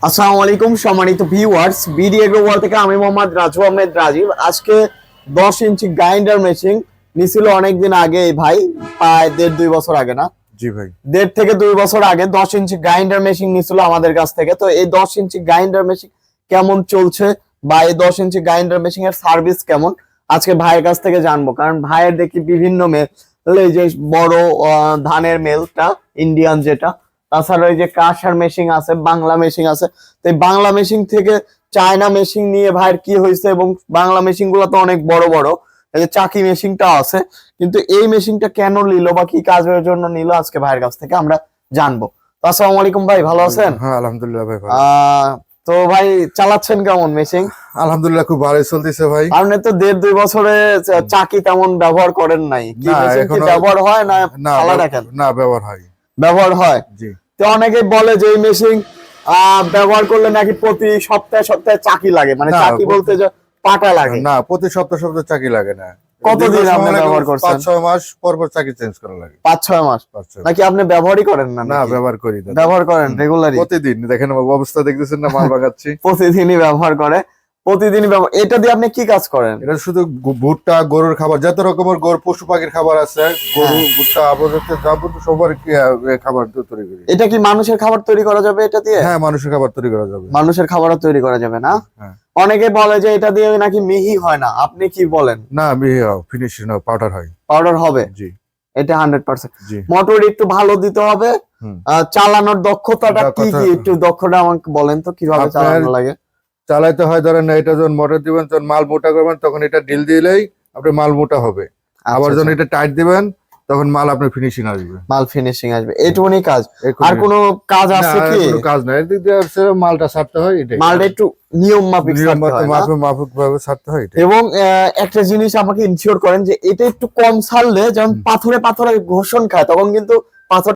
আসসালামু আলাইকুম সম্মানিত ভিউয়ার্স, বিডি এগ্রো ওয়ার্ল্ড থেকে আমি মোহাম্মদ রাজু আহমেদ রাজীব। আজকে 10 ইঞ্চি গ্রাইন্ডার মেশিন নিছিল অনেকদিন আগে এই ভাই, প্রায় 1.5-2 বছর আগে না? জি ভাই। 1.5 থেকে 2 বছর আগে 10 ইঞ্চি গ্রাইন্ডার মেশিন নিছিল আমাদের কাছ থেকে। তো এই 10 ইঞ্চি গ্রাইন্ডার মেশিন কেমন চলছে বা এই 10 ইঞ্চি গ্রাইন্ডার মেশিন এর সার্ভিস কেমন আজকে ভাইয়ের কাছ থেকে জানবো। কারণ ভাইয়ের দেখি বিভিন্ন মেল, এই যে বড় ধানের মেলটা ইন্ডিয়ান যেটা, তাছাড়া ওই যে কাঁসার মেশিন আছে, বাংলা মেশিন আছে। তো এই বাংলা মেশিন থেকে চায়না মেশিন নিয়ে ভাইয়ের কি হয়েছে, এবং বাংলা মেশিন গুলো তো অনেক বড় বড়, এই যে চাকি মেশিনটা আছে, কিন্তু এই মেশিনটা কেন নিল বা কি কাজের জন্য নিল আজকে ভাইয়ের কাছ থেকে আমরা জানবো। তো আসসালামু আলাইকুম ভাই, ভালো আছেন? হ্যাঁ আলহামদুলিল্লাহ ভাই ভালো। তো ভাই চালাচ্ছেন কেমন মেশিন? আলহামদুলিল্লাহ খুব ভালোই চলতেছে ভাই। আপনি তো 1.5-2 বছরে চাকি তেমন ব্যবহার করেন নাই, কি না, মেশিন কি এখনো- ব্যবহার হয় না না ফালা রাখেন? না ব্যবহার হয়। ব্যবহার হয়। জি। তো অনেকে বলে যে এই মেশিন ব্যবহার করলে নাকি প্রতি সপ্তাহে সপ্তাহে চাকি লাগে, মানে না, চাকি বলতে যে পাটা লাগে। না প্রতি সপ্তাহ সপ্তাহ চাকি লাগে না। কতদিন দীর্ঘ আপনি সময় লাগে, ব্যবহার করছেন? 5-6 মাস পর পর চাকি চেঞ্জ করা লাগে। 5-6 মাস 5-6 নাকি আপনি ব্যবহারই করেন না? না নাকি? ব্যবহার করি না। ব্যবহার করেন রেগুলারই? প্রতিদিন দেখেন অবস্থা দেখতেছেন না, মাল বাগাচ্ছি। প্রতিদিনই ব্যবহার করে, প্রতিদিনই ব্যবহার। এটা দিয়ে আপনি কি কাজ করেন? এটা শুধু ভুট্টা, গরুর খাবার, যত রকমের গরু পশু পাখির খাবার আছে, গরু ভুট্টা আবর্জনা যাবতীয় সবার খাবার তৈরি করি। এটা কি মানুষের খাবার তৈরি করা যাবে এটা দিয়ে? হ্যাঁ মানুষের খাবার তৈরি করা যাবে। মানুষের খাবারও তৈরি করা যাবে না? হ্যাঁ। অনেকে বলে যে এটা দিয়ে নাকি মিহি হয় না, আপনি কি বলেন? না ফিনিশিং পাউডার হয়। পাউডার হবে? জি এটা 100%। জি। মোটর একটু ভালো দিতে হবে। হুম। চালানোর দক্ষতাটা কি কি দক্ষতা- একটু দক্ষতা আমাকে বলেন তো, কিভাবে আপনার- চালানো লাগে? চালাইতে হয়, ধরেন এটা যখন মোটর দিবেন, যখন মাল মোটা করবেন তখন এটা ঢিল দিলেই আপনার মাল মোটা হবে। আবার যখন এটা টাইট দিবেন তখন মাল আপনার ফিনিশিং আসবে। মাল ফিনিশিং আসবে, এইটুকুনি কাজ। এক্ষুনি- আর কোনো কাজ না, আছে আর কি? কোনো কাজ নাই, এদিক দিয়ে হচ্ছে মালটা ছাড়তে হয়, এটাই। মালটা একটু নিয়ম মাফিক ছাড়তে হয় না? মাফিক ভাবে ছাড়তে হয় এটাই। এবং একটা জিনিস আমাকে ইনশিওর করেন যে এটা একটু কম ছাড়লে, যেমন পাথরে পাথরে ঘর্ষণ খায়, তখন কিন্তু পাথর